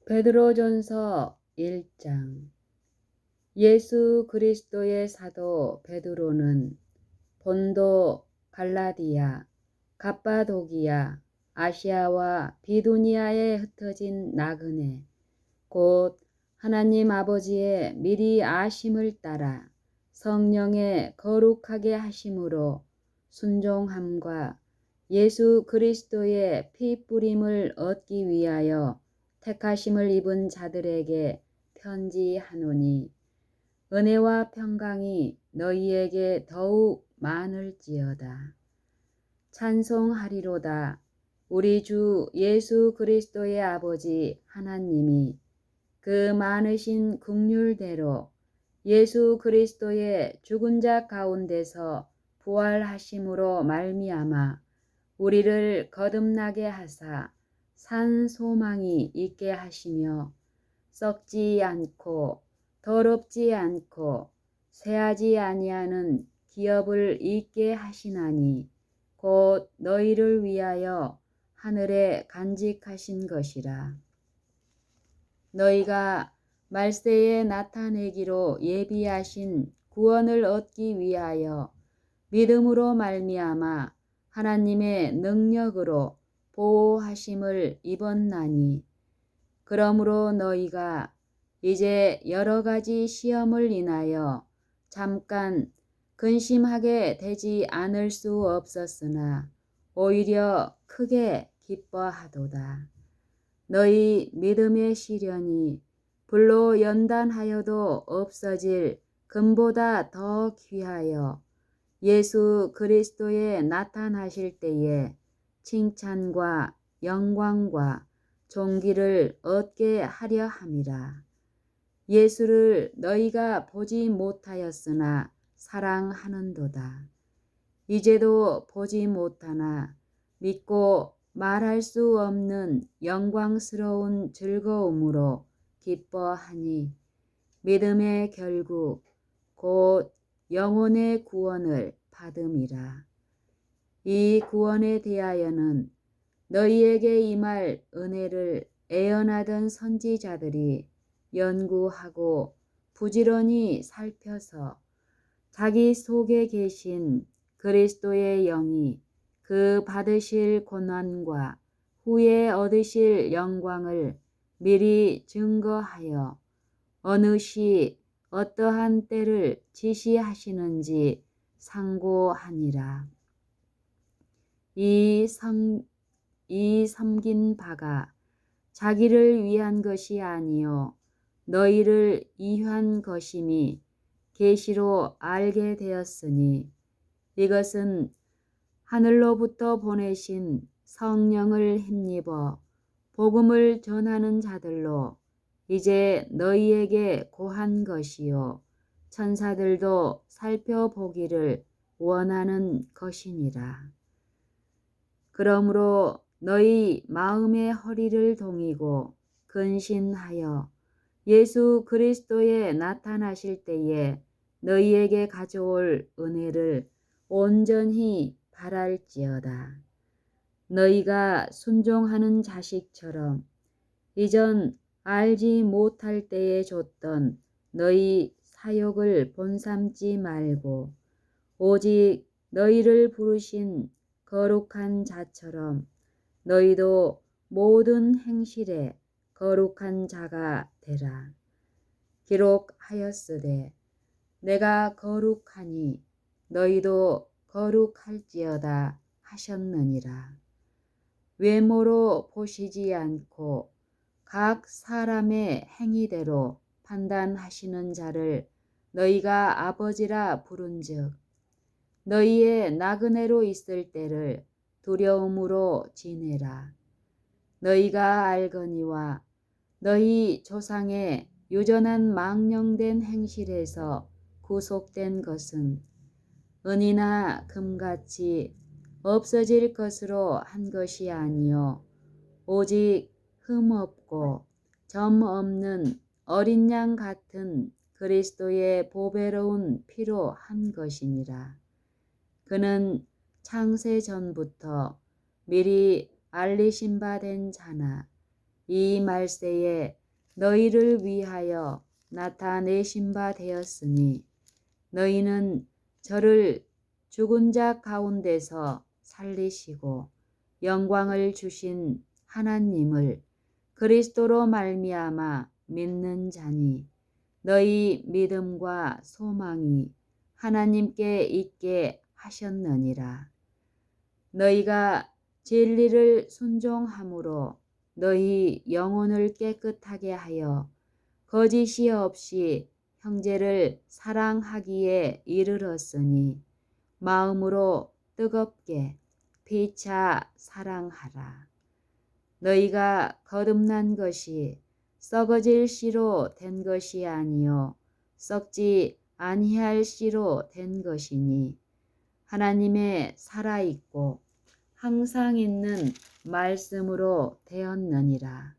베드로전서 1장. 예수 그리스도의 사도 베드로는 본도, 갈라디아, 갑바도기아, 아시아와 비두니아에 흩어진 나그네 곧 하나님 아버지의 미리 아심을 따라 성령의 거룩하게 하심으로 순종함과 예수 그리스도의 피 뿌림을 얻기 위하여 택하심을 입은 자들에게 편지하노니 은혜와 평강이 너희에게 더욱 많을지어다. 찬송하리로다. 우리 주 예수 그리스도의 아버지 하나님이 그 많으신 긍휼대로 예수 그리스도의 죽은 자 가운데서 부활하심으로 말미암아 우리를 거듭나게 하사 산 소망이 있게 하시며 썩지 않고 더럽지 않고 쇠하지 아니하는 기업을 있게 하시나니 곧 너희를 위하여 하늘에 간직하신 것이라. 너희가 말세에 나타내기로 예비하신 구원을 얻기 위하여 믿음으로 말미암아 하나님의 능력으로 보호하심을 입었나니 그러므로 너희가 이제 여러 가지 시험을 인하여 잠깐 근심하게 되지 않을 수 없었으나 오히려 크게 기뻐하도다. 너희 믿음의 시련이 불로 연단하여도 없어질 금보다 더 귀하여 예수 그리스도에 나타나실 때에 칭찬과 영광과 존귀를 얻게 하려 함이라. 예수를 너희가 보지 못하였으나 사랑하는도다. 이제도 보지 못하나 믿고 말할 수 없는 영광스러운 즐거움으로 기뻐하니 믿음의 결국 곧 영혼의 구원을 받음이라. 이 구원에 대하여는 너희에게 임할 은혜를 애언하던 선지자들이 연구하고 부지런히 살펴서 자기 속에 계신 그리스도의 영이 그 받으실 고난과 후에 얻으실 영광을 미리 증거하여 어느 시 어떠한 때를 지시하시는지 상고하니라. 이 섬긴 바가 자기를 위한 것이 아니요 너희를 위한 것임이 계시로 알게 되었으니 이것은 하늘로부터 보내신 성령을 힘입어 복음을 전하는 자들로 이제 너희에게 고한 것이요 천사들도 살펴보기를 원하는 것이니라. 그러므로 너희 마음의 허리를 동이고 근신하여 예수 그리스도에 나타나실 때에 너희에게 가져올 은혜를 온전히 바랄지어다. 너희가 순종하는 자식처럼 이전 알지 못할 때에 줬던 너희 사욕을 본삼지 말고 오직 너희를 부르신 거룩한 자처럼 너희도 모든 행실에 거룩한 자가 되라. 기록하였으되 내가 거룩하니 너희도 거룩할지어다 하셨느니라. 외모로 보시지 않고 각 사람의 행위대로 판단하시는 자를 너희가 아버지라 부른즉 너희의 나그네로 있을 때를 두려움으로 지내라. 너희가 알거니와 너희 조상의 유전한 망령된 행실에서 구속된 것은 은이나 금같이 없어질 것으로 한 것이 아니요 오직 흠없고 점 없는 어린 양 같은 그리스도의 보배로운 피로 한 것이니라. 그는 창세 전부터 미리 알리신 바 된 자나 이 말세에 너희를 위하여 나타내신 바 되었으니 너희는 저를 죽은 자 가운데서 살리시고 영광을 주신 하나님을 그리스도로 말미암아 믿는 자니 너희 믿음과 소망이 하나님께 있게 하셨느니라. 너희가 진리를 순종함으로 너희 영혼을 깨끗하게 하여 거짓이 없이 형제를 사랑하기에 이르렀으니 마음으로 뜨겁게 피차 사랑하라. 너희가 거듭난 것이 썩어질 씨로 된 것이 아니요 썩지 아니할 씨로 된 것이니 하나님의 살아있고 항상 있는 말씀으로 되었느니라.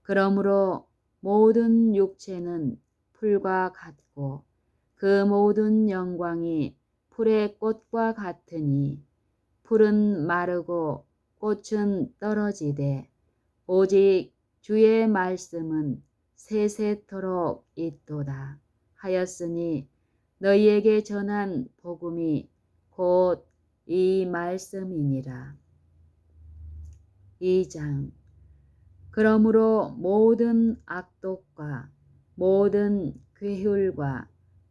그러므로 모든 육체는 풀과 같고 그 모든 영광이 풀의 꽃과 같으니 풀은 마르고 꽃은 떨어지되 오직 주의 말씀은 세세토록 있도다 하였으니 너희에게 전한 복음이 곧 이 말씀이니라. 2장. 그러므로 모든 악독과 모든 괴휼과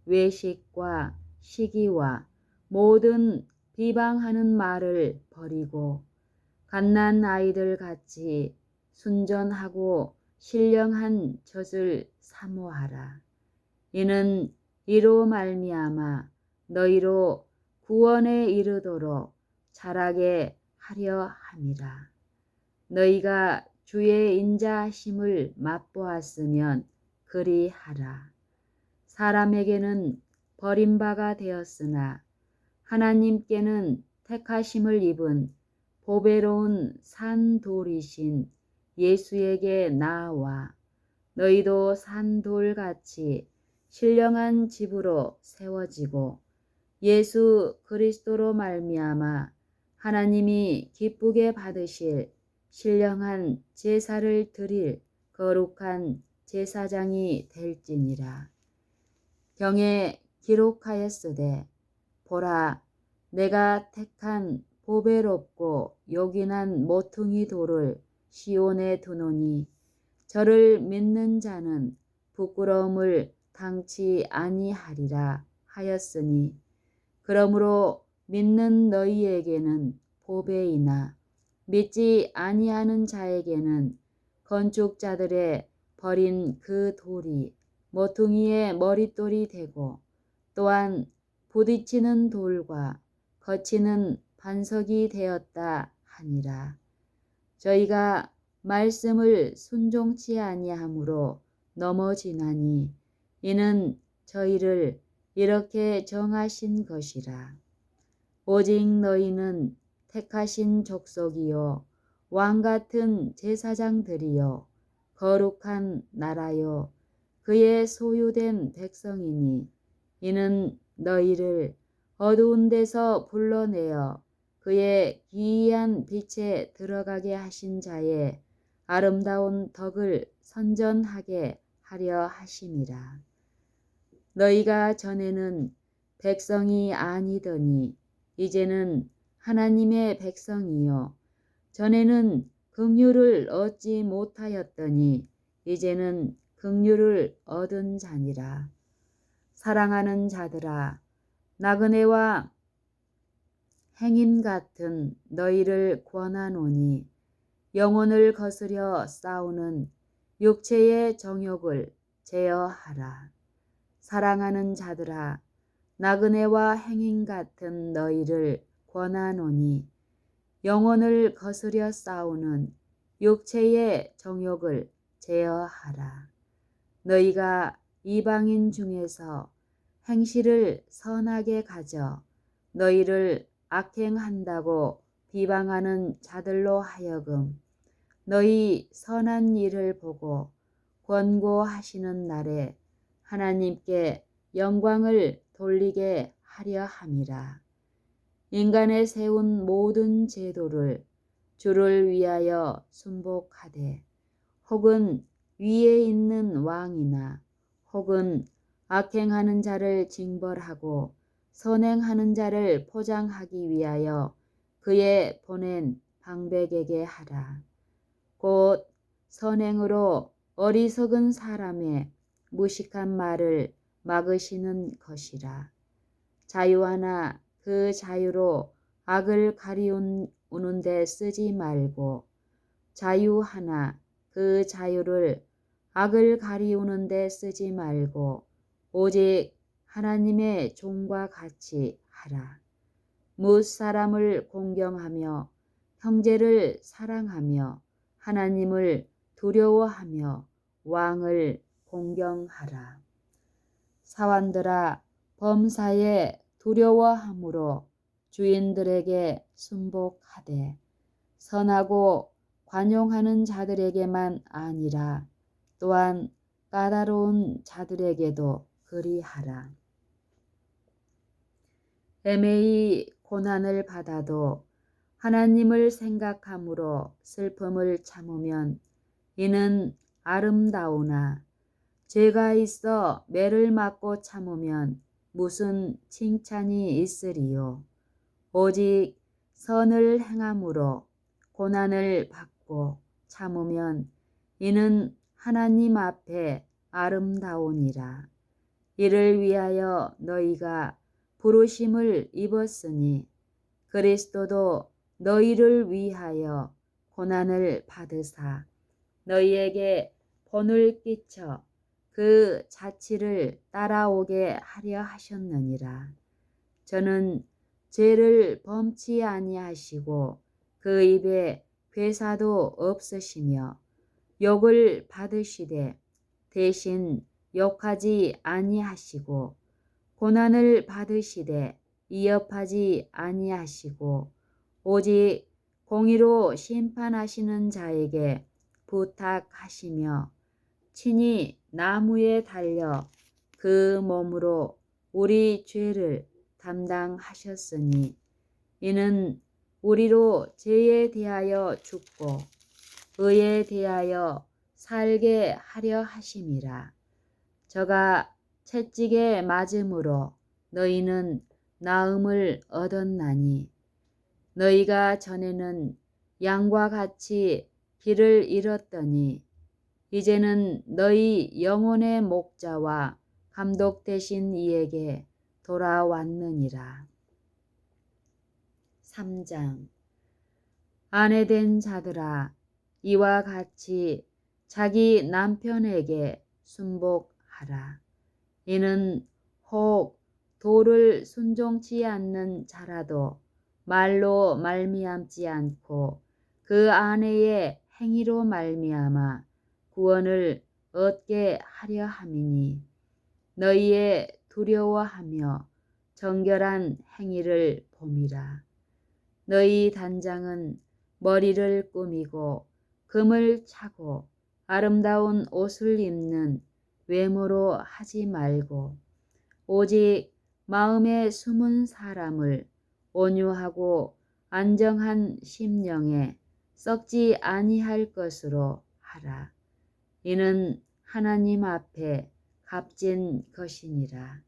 외식과 시기와 모든 비방하는 말을 버리고 갓난 아이들 같이 순전하고 신령한 젖을 사모하라. 이는 이로 말미암아 너희로 구원에 이르도록 자라게 하려 함이라. 너희가 주의 인자하심을 맛보았으면 그리하라. 사람에게는 버림바가 되었으나 하나님께는 택하심을 입은 보배로운 산돌이신 예수에게 나아와 너희도 산돌같이 신령한 집으로 세워지고 예수 그리스도로 말미암아 하나님이 기쁘게 받으실 신령한 제사를 드릴 거룩한 제사장이 될지니라. 경에 기록하였으되 보라 내가 택한 보배롭고 요긴한 모퉁이 돌을 시온에 두노니 저를 믿는 자는 부끄러움을 당치 아니하리라 하였으니 그러므로 믿는 너희에게는 보배이나 믿지 아니하는 자에게는 건축자들의 버린 그 돌이 모퉁이의 머릿돌이 되고 또한 부딪히는 돌과 거치는 반석이 되었다 하니라. 저희가 말씀을 순종치 아니하므로 넘어지나니 이는 저희를 이렇게 정하신 것이라. 오직 너희는 택하신 족속이요 왕같은 제사장들이요 거룩한 나라요 그의 소유된 백성이니 이는 너희를 어두운 데서 불러내어 그의 기이한 빛에 들어가게 하신 자의 아름다운 덕을 선전하게 하려 하심이라. 너희가 전에는 백성이 아니더니 이제는 하나님의 백성이요 전에는 긍휼을 얻지 못하였더니 이제는 긍휼을 얻은 자니라. 사랑하는 자들아 나그네와 행인 같은 너희를 권하노니 영혼을 거스려 싸우는 육체의 정욕을 제어하라. 사랑하는 자들아 나그네와 행인 같은 너희를 권하노니 영혼을 거스려 싸우는 육체의 정욕을 제어하라. 너희가 이방인 중에서 행실을 선하게 가져 너희를 악행한다고 비방하는 자들로 하여금 너희 선한 일을 보고 권고하시는 날에 하나님께 영광을 돌리게 하려 함이라. 인간의 세운 모든 제도를 주를 위하여 순복하되 혹은 위에 있는 왕이나 혹은 악행하는 자를 징벌하고 선행하는 자를 포장하기 위하여 그의 보낸 방백에게 하라. 곧 선행으로 어리석은 사람의 무식한 말을 막으시는 것이라. 자유하나 그 자유로 악을 가리우는 데 쓰지 말고 자유하나 그 자유를 악을 가리우는 데 쓰지 말고 오직 하나님의 종과 같이 하라. 뭇 사람을 공경하며 형제를 사랑하며 하나님을 두려워하며 왕을 공경하라. 사환들아, 범사에 두려워함으로 주인들에게 순복하되 선하고 관용하는 자들에게만 아니라 또한 까다로운 자들에게도 그리하라. 애매히 고난을 받아도 하나님을 생각함으로 슬픔을 참으면 이는 아름다우나 죄가 있어 매를 맞고 참으면 무슨 칭찬이 있으리요. 오직 선을 행함으로 고난을 받고 참으면 이는 하나님 앞에 아름다우니라. 이를 위하여 너희가 부르심을 입었으니 그리스도도 너희를 위하여 고난을 받으사 너희에게 본을 끼쳐 그 자치를 따라오게 하려 하셨느니라. 저는 죄를 범치 아니하시고 그 입에 괴사도 없으시며 욕을 받으시되 대신 욕하지 아니하시고 고난을 받으시되 이업하지 아니하시고 오직 공의로 심판하시는 자에게 부탁하시며 친히 나무에 달려 그 몸으로 우리 죄를 담당하셨으니 이는 우리로 죄에 대하여 죽고 의에 대하여 살게 하려 하심이라. 저가 채찍에 맞음으로 너희는 나음을 얻었나니 너희가 전에는 양과 같이 길을 잃었더니 이제는 너희 영혼의 목자와 감독 되신 이에게 돌아왔느니라. 3장. 아내된 자들아, 이와 같이 자기 남편에게 순복하라. 이는 혹 도를 순종치 않는 자라도 말로 말미암지 않고 그 아내의 행위로 말미암아 구원을 얻게 하려 함이니 너희의 두려워하며 정결한 행위를 봄이라. 너희 단장은 머리를 꾸미고 금을 차고 아름다운 옷을 입는 외모로 하지 말고 오직 마음에 숨은 사람을 온유하고 안정한 심령에 썩지 아니할 것으로 하라. 이는 하나님 앞에 값진 것이니라.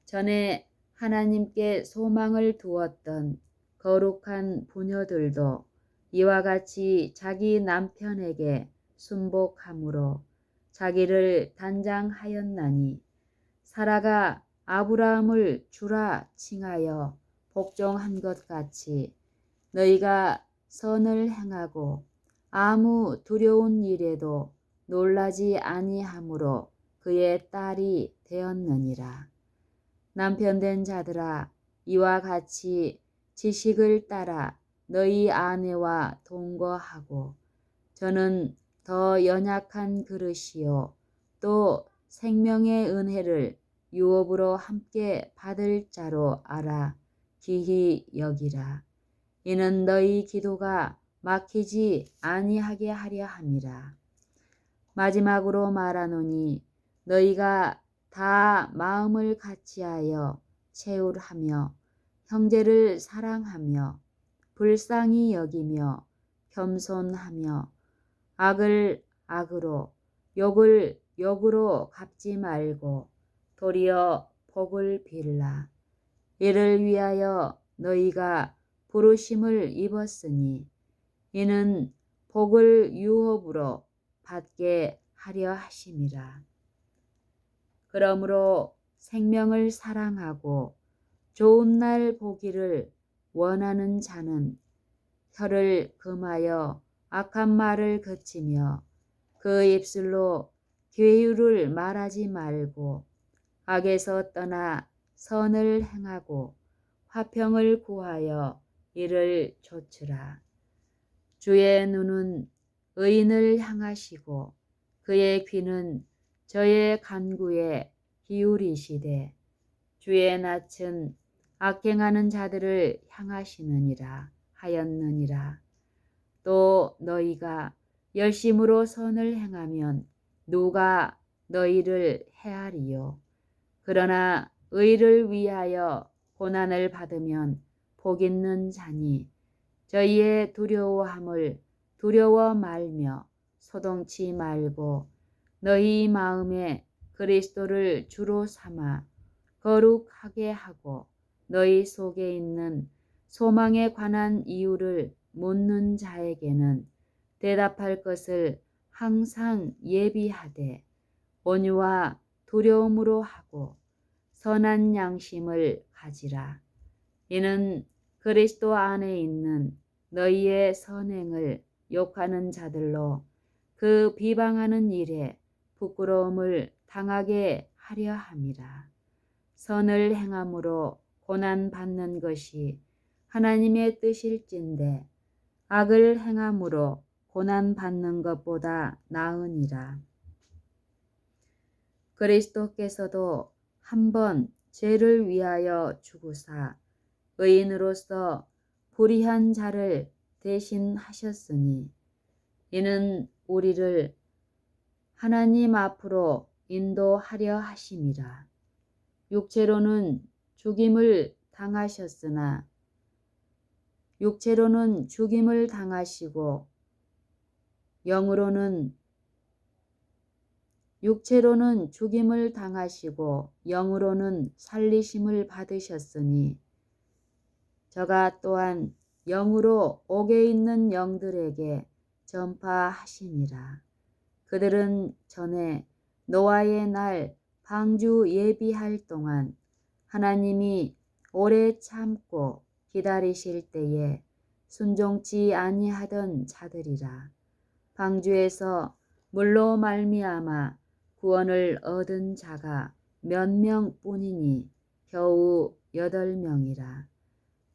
전에 하나님께 소망을 두었던 거룩한 부녀들도 이와 같이 자기 남편에게 순복함으로 자기를 단장하였나니 사라가 아브라함을 주라 칭하여 복종한 것 같이 너희가 선을 행하고 아무 두려운 일에도 놀라지 아니함으로 그의 딸이 되었느니라. 남편된 자들아, 이와 같이 지식을 따라 너희 아내와 동거하고 저는 더 연약한 그릇이요 또 생명의 은혜를 유업으로 함께 받을 자로 알아 기히 여기라. 이는 너희 기도가 막히지 아니하게 하려 함이라. 마지막으로 말하노니 너희가 다 마음을 같이하여 채울하며 형제를 사랑하며 불쌍히 여기며 겸손하며 악을 악으로 욕을 욕으로 갚지 말고 도리어 복을 빌라. 이를 위하여 너희가 부르심을 입었으니 이는 복을 유업으로 받게 하려 하심이라. 그러므로 생명을 사랑하고 좋은 날 보기를 원하는 자는 혀를 금하여 악한 말을 그치며 그 입술로 괴유를 말하지 말고 악에서 떠나 선을 행하고 화평을 구하여 이를 좇으라. 주의 눈은 의인을 향하시고 그의 귀는 저의 간구에 기울이시되 주의 낯은 악행하는 자들을 향하시느니라 하였느니라. 또 너희가 열심으로 선을 행하면 누가 너희를 해하리요. 그러나 의를 위하여 고난을 받으면 복 있는 자니 저희의 두려워함을 두려워 말며 소동치 말고 너희 마음에 그리스도를 주로 삼아 거룩하게 하고 너희 속에 있는 소망에 관한 이유를 묻는 자에게는 대답할 것을 항상 예비하되 온유와 두려움으로 하고 선한 양심을 가지라. 이는 그리스도 안에 있는 너희의 선행을 욕하는 자들로 그 비방하는 일에 부끄러움을 당하게 하려 함이라. 선을 행함으로 고난 받는 것이 하나님의 뜻일진데 악을 행함으로 고난 받는 것보다 나으니라. 그리스도께서도 한 번 죄를 위하여 죽으사 의인으로서 불의한 자를 대신하셨으니 이는 우리를 하나님 앞으로 인도하려 하심이라. 육체로는 죽임을 당하시고 육체로는 죽임을 당하시고 영으로는 살리심을 받으셨으니 저가 또한 영으로 옥에 있는 영들에게 전파하시니라. 그들은 전에 노아의 날 방주 예비할 동안 하나님이 오래 참고 기다리실 때에 순종치 아니하던 자들이라. 방주에서 물로 말미암아 구원을 얻은 자가 몇 명뿐이니 겨우 8명이라.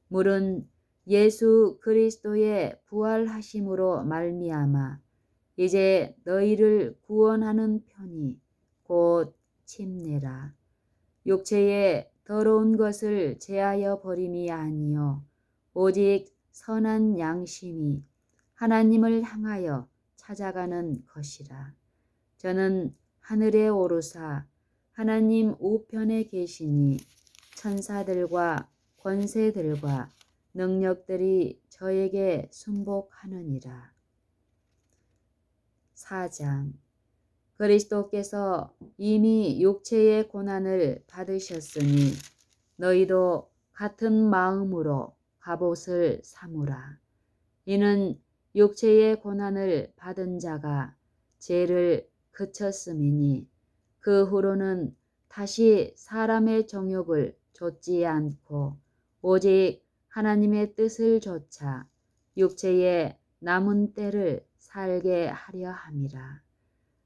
물은 예수 그리스도의 부활하심으로 말미암아 이제 너희를 구원하는 편이 곧 침례라. 육체의 더러운 것을 제하여 버림이 아니요 오직 선한 양심이 하나님을 향하여 찾아가는 것이라. 저는 하늘에 오르사 하나님 우편에 계시니 천사들과 권세들과 능력들이 저에게 순복하느니라. 4장. 그리스도께서 이미 육체의 고난을 받으셨으니 너희도 같은 마음으로 갑옷을 삼으라. 이는 육체의 고난을 받은 자가 죄를 그쳤음이니 그 후로는 다시 사람의 정욕을 좇지 않고 오직 하나님의 뜻을 좇아 육체의 남은 때를 살게 하려 함이라.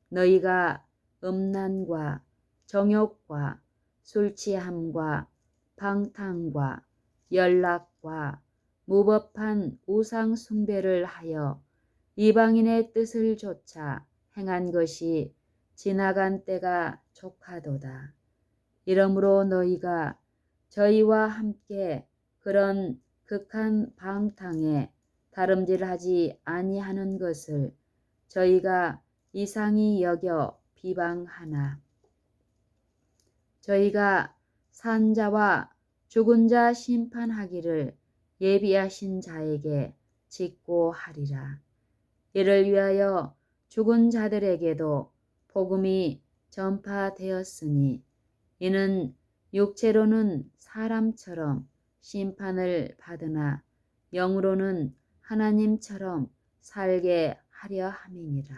너희가 음란과 정욕과 술취함과 방탕과 연락과 무법한 우상 숭배를 하여 이방인의 뜻을 좇아 행한 것이 지나간 때가 족하도다. 이러므로 너희가 저희와 함께 그런 극한 방탕에 다름질하지 아니하는 것을 저희가 이상히 여겨 비방하나 저희가 산 자와 죽은 자 심판하기를 예비하신 자에게 직고하리라. 이를 위하여 죽은 자들에게도 복음이 전파되었으니 이는 육체로는 사람처럼 심판을 받으나 영으로는 하나님처럼 살게 하려 함이니라.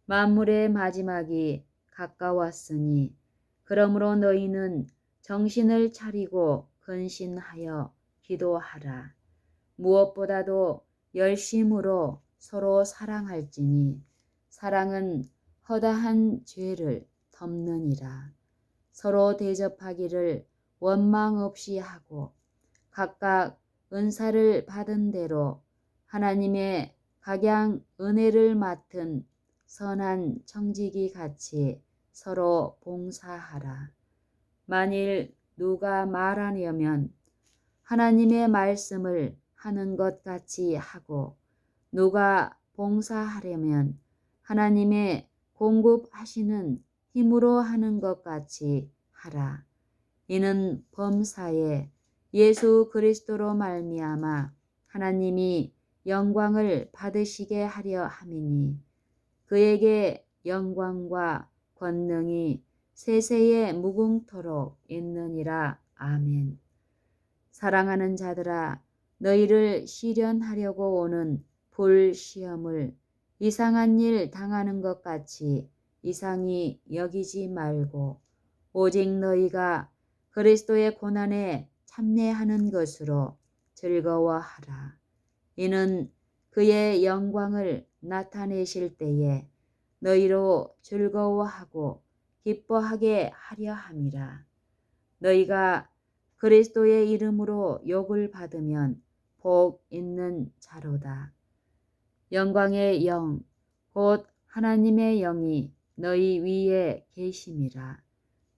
만물의 마지막이 가까웠으니 그러므로 너희는 정신을 차리고 근신하여 기도하라. 무엇보다도 열심으로 서로 사랑할지니 사랑은 허다한 죄를 덮느니라. 서로 대접하기를 원망 없이 하고 각각 은사를 받은 대로 하나님의 각양 은혜를 맡은 선한 청지기 같이 서로 봉사하라. 만일 누가 말하려면 하나님의 말씀을 하는 것 같이 하고 누가 봉사하려면 하나님의 공급하시는 힘으로 하는 것 같이 하라. 이는 범사에 예수 그리스도로 말미암아 하나님이 영광을 받으시게 하려 함이니 그에게 영광과 권능이 세세에 무궁토록 있느니라. 아멘. 사랑하는 자들아, 너희를 시련하려고 오는 불시험을 이상한 일 당하는 것 같이 이상히 여기지 말고 오직 너희가 그리스도의 고난에 참여하는 것으로 즐거워하라. 이는 그의 영광을 나타내실 때에 너희로 즐거워하고 기뻐하게 하려 함이라. 너희가 그리스도의 이름으로 욕을 받으면 복 있는 자로다. 영광의 영, 곧 하나님의 영이 너희 위에 계심이라.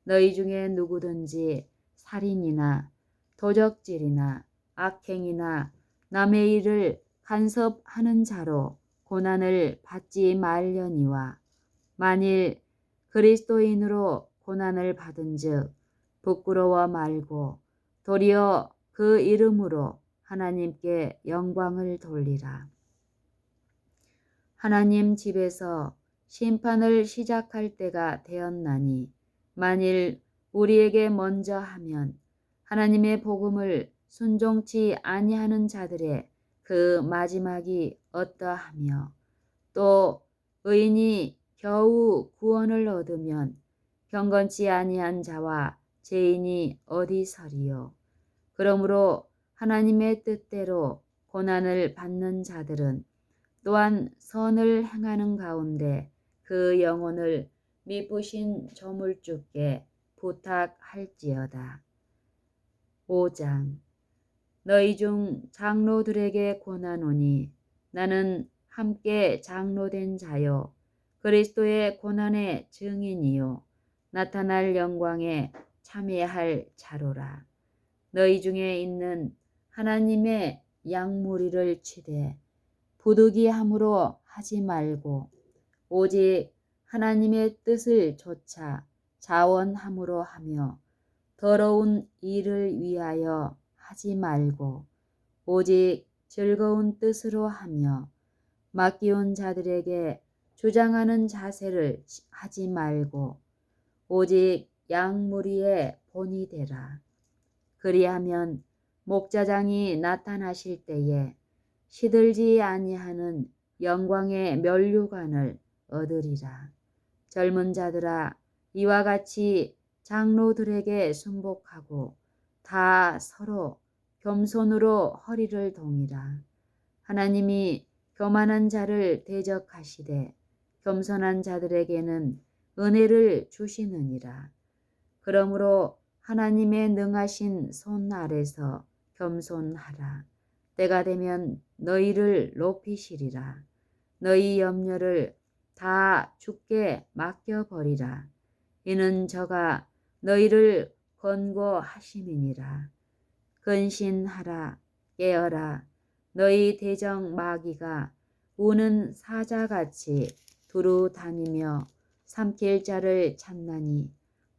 너희 중에 누구든지 살인이나 도적질이나 악행이나 남의 일을 간섭하는 자로 고난을 받지 말려니와 만일 그리스도인으로 고난을 받은즉 부끄러워 말고 도리어 그 이름으로 하나님께 영광을 돌리라. 하나님 집에서 심판을 시작할 때가 되었나니 만일 우리에게 먼저 하면 하나님의 복음을 순종치 아니하는 자들의 그 마지막이 어떠하며 또 의인이 겨우 구원을 얻으면 경건치 아니한 자와 죄인이 어디 서리요. 그러므로 하나님의 뜻대로 고난을 받는 자들은 또한 선을 행하는 가운데 그 영혼을 미쁘신 조물주께 부탁할지어다. 5장. 너희 중 장로들에게 권하노니 나는 함께 장로된 자요 그리스도의 고난의 증인이요 나타날 영광에 참여할 자로라. 너희 중에 있는 하나님의 양무리를 치되 부득이함으로 하지 말고 오직 하나님의 뜻을 좇아 자원함으로 하며 더러운 일을 위하여 하지 말고 오직 즐거운 뜻으로 하며 맡기운 자들에게 주장하는 자세를 하지 말고 오직 양무리의 본이 되라. 그리하면 목자장이 나타나실 때에 시들지 아니하는 영광의 면류관을 얻으리라. 젊은 자들아, 이와 같이 장로들에게 순복하고 다 서로 겸손으로 허리를 동이라. 하나님이 교만한 자를 대적하시되 겸손한 자들에게는 은혜를 주시느니라. 그러므로 하나님의 능하신 손 아래서 겸손하라. 때가 되면 너희를 높이시리라. 너희 염려를 다 주께 맡겨버리라. 이는 저가 너희를 권고하심이니라. 근신하라. 깨어라. 너희 대적 마귀가 우는 사자같이 두루 다니며 삼킬 자를 찾나니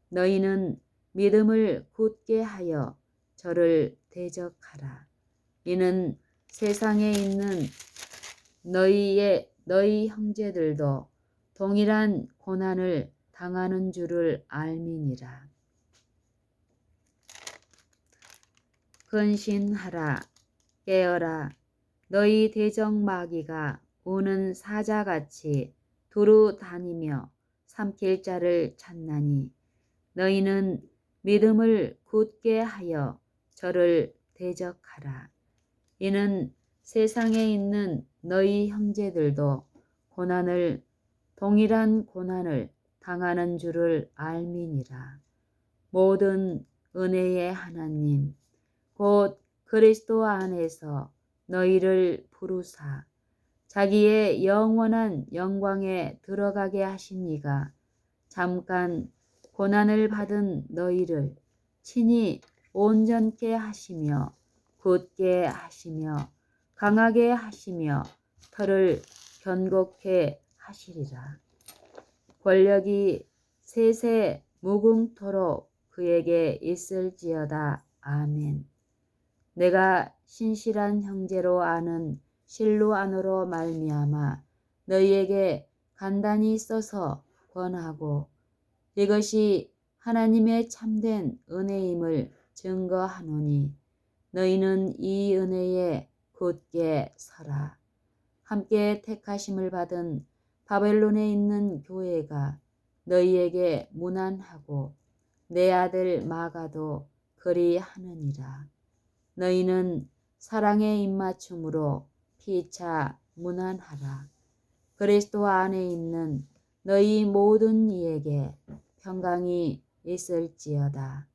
너희는 믿음을 굳게 하여 저를 대적하라. 이는 세상에 있는 너희의 너희 형제들도 동일한 고난을 당하는 줄을 알미니라. 근신하라, 깨어라. 너희 대적 마귀가 우는 사자같이 두루 다니며 삼킬 자를 찾나니 너희는 믿음을 굳게 하여 저를 대적하라. 이는 세상에 있는 너희 형제들도 동일한 고난을 당하는 줄을 알미니라. 모든 은혜의 하나님 곧 그리스도 안에서 너희를 부르사 자기의 영원한 영광에 들어가게 하신 이가 잠깐 고난을 받은 너희를 친히 온전케 하시며 굳게 하시며 강하게 하시며 털을 견고케 하시리라. 권력이 세세 무궁토록 그에게 있을지어다. 아멘. 내가 신실한 형제로 아는 실로 안으로 말미암아 너희에게 간단히 써서 권하고 이것이 하나님의 참된 은혜임을 증거하노니 너희는 이 은혜에 굳게 서라. 함께 택하심을 받은 바벨론에 있는 교회가 너희에게 문안하고 내 아들 마가도 그리하느니라. 너희는 사랑의 입맞춤으로 피차 문안하라. 그리스도 안에 있는 너희 모든 이에게 평강이 있을지어다.